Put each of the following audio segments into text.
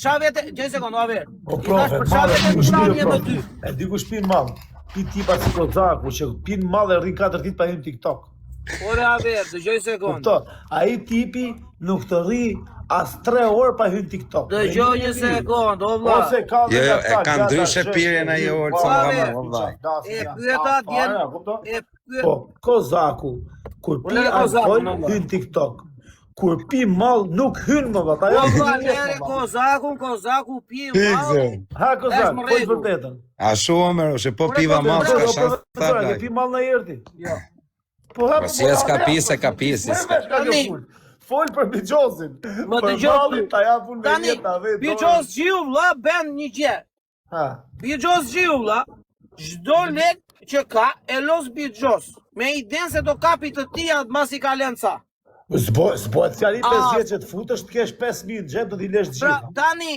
çavete, gjej sekond, Aver. O profe, Për çavete planin të ty. E di ku shpin mall. Ti tipa si Kozaku që pin mall e rrin 4 ditë pa hyrë TikTok. Ore Aver, dëgjoj sekond. Kupto, ai tipi nuk të rri as 3 orë pa hyrë TikTok. Dëgjoj një sekond, o vlla. Ose ka Jo, e ka ndryshe pirjen ai Olco nga valla. E pyeta djen. E Po, Kozaku, kur pi alkool hyn TikTok. Kur pi mall nuk hyn më vata. Po valla, lere Kozaku pi mall. Ha Kozak, po vërtetën. A shumë, se po piva mall s'ka shans ta Ke blaj. pi mall në erti. Jo. Po ha. Po si e s'ka pi, se ka pi, si s'ka. Fol për Bixhosin. Më Për dëgjoj. mallin ta japun me Tani, jeta vetë. Bixhos Gjiu vlla bën një gjë. Ha. Bixhos Gjiu vlla, çdo lek që ka e los Bixhos. Me idenë se do kapi të tia masi ka lënë ca. S'bo të fjali 5 vjetë që të futësh të kesh 5.000 në gjep do t'i lesh Pra, gjithë. tani,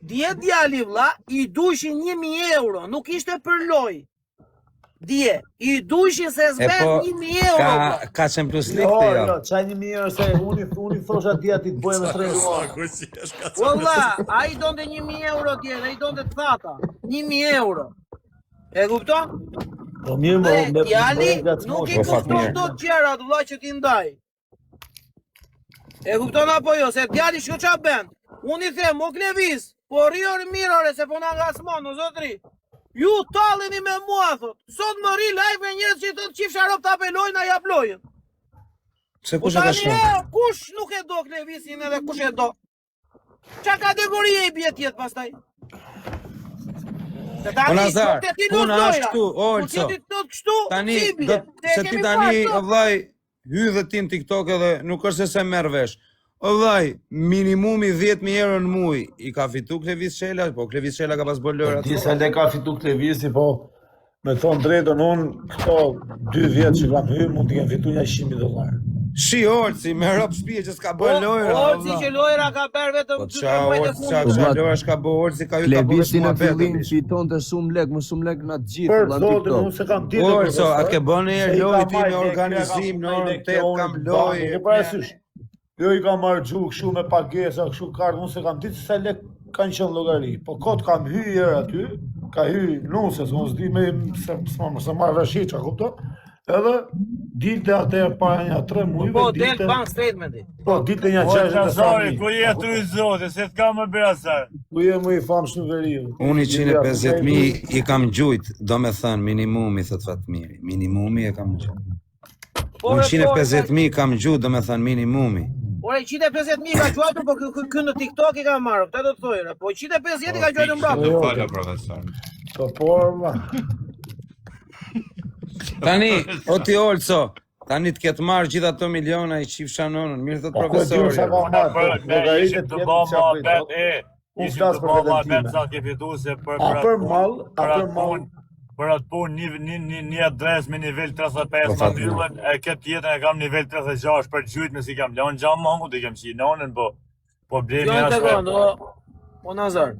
dje djali vlla, i dushin 1.000 euro, nuk ishte për loj. Dje, i dushin se s'ben 1.000 euro. Ka qenë plus lik Jo, të jo. jo, qaj 1.000 euro se unë thosha dja ti të bëjë me 3. Valla, a i donte 1.000 euro dje, a i donte të thata. 1.000 euro. E kupton? Po mirë më, Dhe djali nuk i Po, fat kupton mirë. do të gjerat vlla që ti ndaj. E kupton apo jo, se djali shko qa ben? Unë i them, o Klevis, po rrior mirore se po na ngasmon, o zotri. Ju talleni me mua, thot. Sot më ri live me njerëz që i thot qif sharop ta pelojnë, a jap lojën. Se kush e ka shumë? Kush nuk e do Klevisin edhe kush e do? Qa kategorie i bje tjetë pastaj? Po Nazar, puna është këtu, Olco. Tani, se ti tani, o vllai, hy dhe ti në TikTok edhe nuk është se merr vesh. O vllai, minimumi 10.000 euro në muj, i ka fitu Klevis Shela, po Klevis Shela ka pas bërë lojra. Disa le ka fitu Klevisi, po me thonë drejtën unë këto 2 vjetë që kam hyrë mund t'i kem fitu një $100.000. Shi Olci, me rop shpije që s'ka bërë lojra. Olci që lojra ka bërë vetëm Po 2 qa muaj të Olci, fundit. qa lojra s'ka bërë Olci, ka ju ka bërë Klevisi në fillim shumë fitonte shumë lek, më shumë lek në të gjithë Për në zotin, unë TikTok. se kam ditë. Olco, a ke bërë një lojë ti me organizim, në orën 8 kam lojë. E parasysh. Jo i kam marrë gjuk kështu me pagesa, kështu kartë, unë se kam ditë se lek kanë qenë llogari. Po kot kam hyrë aty, ka hyrë nusës, unë s'di me se marrë vesh hiç, a kupton? Edhe dilte atëherë para një 3 muajve. Po, del bank statementi. Po, dilte një 60.000. Ku je tru zote, se t'ka më brasar. Ku je më i famshëm në veriu. Unë 150.000 i kam gjujt, do me thënë minimumi, thot Fatmiri. Minimumi e kam gjujt. Unë 150.000 i kam gjujt, do me thënë minimumi. Ore, 150.000 ka gjuatur, po kë në TikTok i ka marrë, këtë do të thojnë. Po 150 i ka gjuatur mbrapa. Fala, profesor. Po, por, ma. Tani, o ti Olco, tani të ketë marrë gjitha ato miliona i qifsha nonën, mirë thot profesori. Ishim të bëma bet, ishim të bëma bet sa ke fitu se për për atë punë një adres me nivel 35 më dyllën, e këtë tjetën e kam nivel 36 për gjujt me si kam lanë gjamë mangu, dhe kem qi nonën, po problemi Jo, është... të sekund, o Nazar,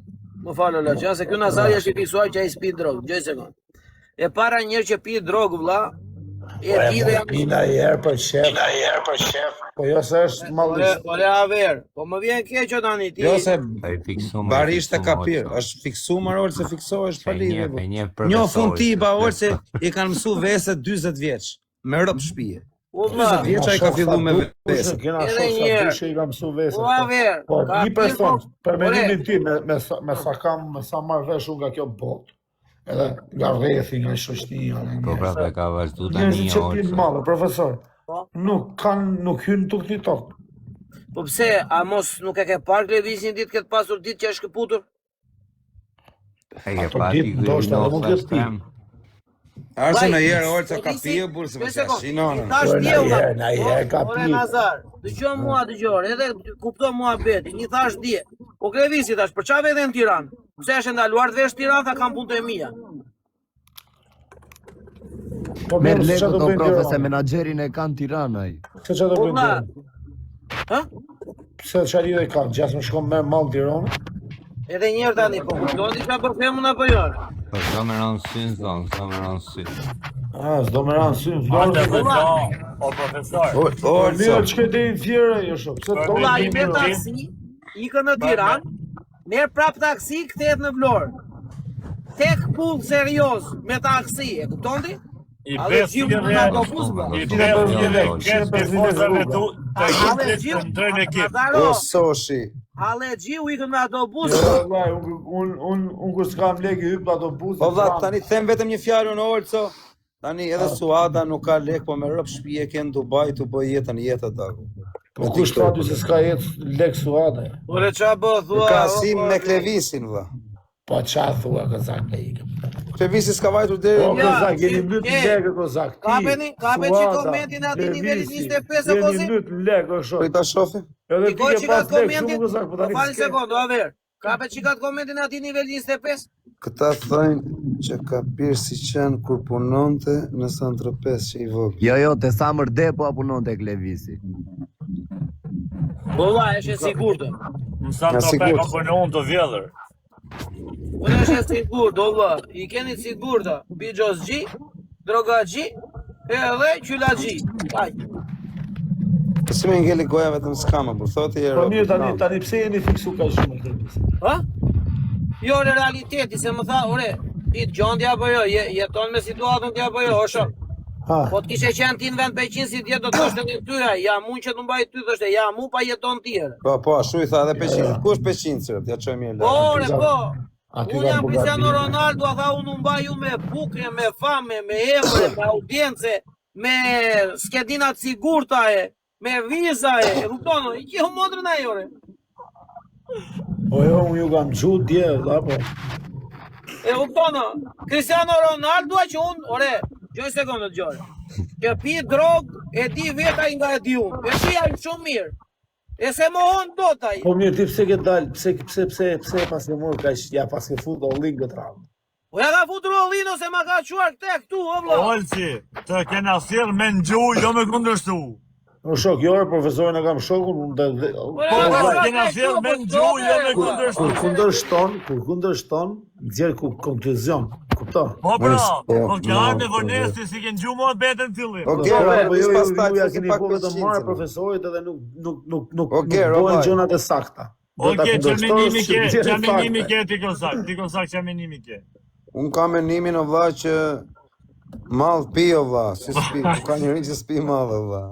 më falë la që, se kjo Nazari është i fiksuar që a i spi drogë, gjoj sekund. E para njerë që pi drogë, vla, e ti dhe jam... Pina i herë për shef. Po jo se është mallisht. Ore Aver, po më vjen keqo tani ti. Jo se barisht e ka pirë, është fiksu marolë se fiksohesh pa lidhje. Njo fund ti ba orë se i kanë mësu veset 20 vjeç, me rëpë shpije. 20 vjeç a i ka fillu me veset. Edhe njerë. I ka mësu veset. O Aver. Po, një person, për mendimin ti, me sa marrë vesh unë nga kjo botë, edhe nga rrethi, nga shoqënia, Po prapë ka vazhdu tani njerëzit një që orë. pinë mallë, profesor, nuk hynë tuk TikTok. Po pse, a mos nuk e ke parë Klevisin ditë këtë pasur ditë që është këputur? E ke Ato pati ditë ndoshta edhe mund të pi. Arse në jerë orë që ka pije burë, se përse shinonën. Na herë ka Ore pi. Nazar, dëgjoj mua dëgjor, edhe kupton mua beti, një thash dje. Po Klevisi thash, për çfarë veten në Tiranë? Pse është ndaluar të vesh Tiranë, tha kam punë të mia. Po Merë mirë, lekë çfarë do të bëjnë profe se Tiranë? menaxherin e kanë Tiranaj. Se çfarë do bëjnë Valla. Tiranë? Ha? Pse çfarë i kanë? Gjasë më shkon me mall Tiranë? Edhe njerë tani, po kupton ti çfarë për femën apo jo? Po s'do me ranë synë, s'do me ranë synë. S'do me ranë synë, Ate s'do. me o profesor. Po mirë, çka deri në fjerë jo shoh. Pse do? Valla i me taksi, ikën në Tiranë, merr prap taksi, kthehet në Vlorë. Tek pull serioz me taksi, e kupton ti? I Ale bes gjiu një në autobus, bla. I bes një kesh për forzave tu të Ale gjithë gjiu, të ndrojnë ekip. O soshi. Ale gjiu ikën me autobus. Jo, vllai, unë kur s'kam lek i hyp në autobus. Po vlla, tani them vetëm një fjalë në Olco. Tani edhe Suada nuk ka lek, po me rëp shtëpi e ke në Dubai tu bëj jetën dagu. Po kush ka ty se s'ka jetë lek Suada? Ore qa bë, thua. Ka sim me Klevisin vlla. Po qa thua Kozak me ikëm? Klevisi s'ka vajtur deri. Po Kozak, jeni mbyt lekë Kozak. Kapeni që komentin ati nivelit 25 e kozi? Jeni mbyt lekë o shok. Prita shofi. Edhe I ti ko ke që ka pas lekë komentin, shumë Kozak, po po tani fali sekondo, a ver. Kape që ka komentin ati nivel 25? Këta thënë që ka pirë si qenë kur punonte në Santropes që i vogël. Jo, te Samër Depo a punon te Klevisi. Bolla, eshe sigurtë. Në Saint-Tropez ka punon të vjedhër. Unë eshe sigurë, bolla. I keni sigurtë. Bijos gji, droga gji, edhe qyla gji. Kaj. Si me ngeli goja vetëm s'kama, por thotë i Po mirë tani pse jeni fiksu ka shumë Klevisi? Ha? Jo, në realiteti, se më tha, ore, ti të gjondi apo jo, jeton me situatën ti apo jo, o shok. Ha. Po të kishe qenë ti në vend peqin si tjetë do të thoshte një tyra, ja mu që të mbaj ty thoshte, ja mu pa jeton tjere. Po, ashtu i tha edhe Peqin. Kush Peqin sërët? Ja çoj mirë. Po, ore, po. Aty Unë ka jam bogati. Cristiano Ronaldo, a tha unë mbaj ju me bukje, me fame, me emre, me audience, me skedinat sigurta me viza e kuptono, i kjo modrën a jore. Po jo, unë ju kam gjut dje, da po. E kuptono, Cristiano Ronaldo që unë, ore, gjoj sekundë të gjore. Që pi drog, e di veta nga e di unë. E pi ajmë shumë mirë. E se mohon do taj. Po mirë, ti pse ke dalë, pse pas ke morë ka ja pas ke fut Ollin këtë radhë. Po ja ka futur Ollino se ma ka quar këtu, o vlo. Olci, të kena thirr me ngjuj, jo me kundërshtu. O shok, jo, profesorin e kam shokun, unë Po kena thirr me ngjuj, jo me kundërshtu. kur kundërshton, nxjerr konkluzion, kupton? Po pra, po no, kja me vërnesti si ke ngjuj mua betën fillim. Po Po Gero, jo, pas ju tak ja si keni pak po vetëm Peqin. marrë profesorit edhe nuk Gero, bëhen vaj. gjërat e sakta. Oke, çamenimi ke ti kozak, çamenimi ke. Unë kam menimin o vlla që mall pi o vlla, si spi, ka njëri që spi mall o vlla.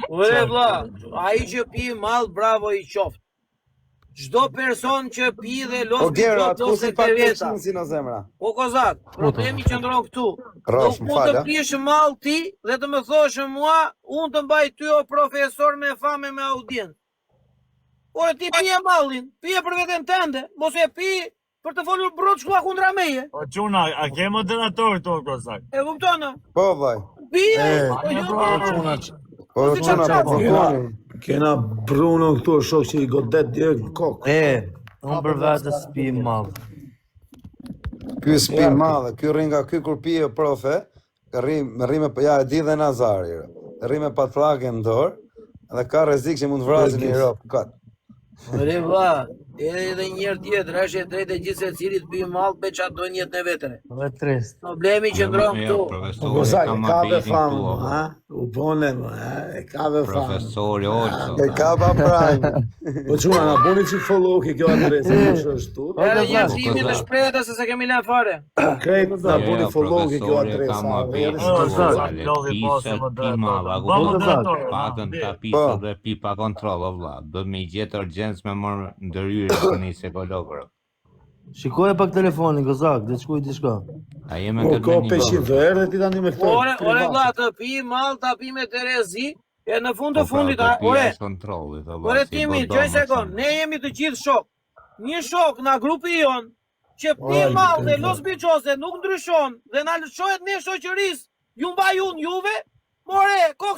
Ore vlla, ai që pi mall, bravo i qoftë. Çdo person që pi dhe Po los Gero, plot atë si ose pak kreveta. Peqin si në zemra. Po kozak, problemi qëndron këtu. Rosh, Nuk më mund të falë. pish mall ti dhe të më thosh mua, unë të mbaj ty o profesor me fame me audiencë. Ore ti pije mallin, pije për veten tënde, mos e pi për të folur brot shkua kundra meje. Po çuna, a ke moderator to kozak? E kupton? Po vaj. Pije. A jo, ke moderator? Po si çuna qa po qa? fukoni. Kena Bruno këtu shok që i godet direkt në kokë. Unë për vetë s'pi mall. Ky spi madhe, ky rri nga ky kur pije profe, rri me ja e di dhe Nazari. Rri me patllake në dorë dhe ka rrezik që mund të vrasin në Europë. Kat. Ore vlla, edhe njërë tjetër, është e drejtë e gjithë se cilit pi mall me çfarë do njët në vetëre. Dhe trist. Problemi që ndron këtu. Po Kozak, e ka ve famë, ha? U bonen, e ka ve famë. Profesori Olco. E ka pa prajnë. Po çuna, na boni çik follow ke kjo adresë, kush është tu? Edhe një timi të shprehtë se se kemi lënë fare. Krejt na boni follow ke kjo adresë. Pakën ta pisë dhe pi pa kontroll o vlla. Do të më gjetë urgjencë me morë ndërhyrje për një psikologër. Shikoj pak telefonin, Kozak, dhe shkuj diçka. A jemi Po këtë ko me peshin një të erdhe ti tani me këto. Ore vlla, të pi mall, ta pi me Terezi, e në fund të fundit, ore. kontrollit, Ore timi, çoj sekond, ne jemi të gjithë shok. Një shok nga grupi jon që pi mall dhe los biçose nuk ndryshon dhe na lëshohet ne shoqërisë. Ju mbaj unë juve, more, kokë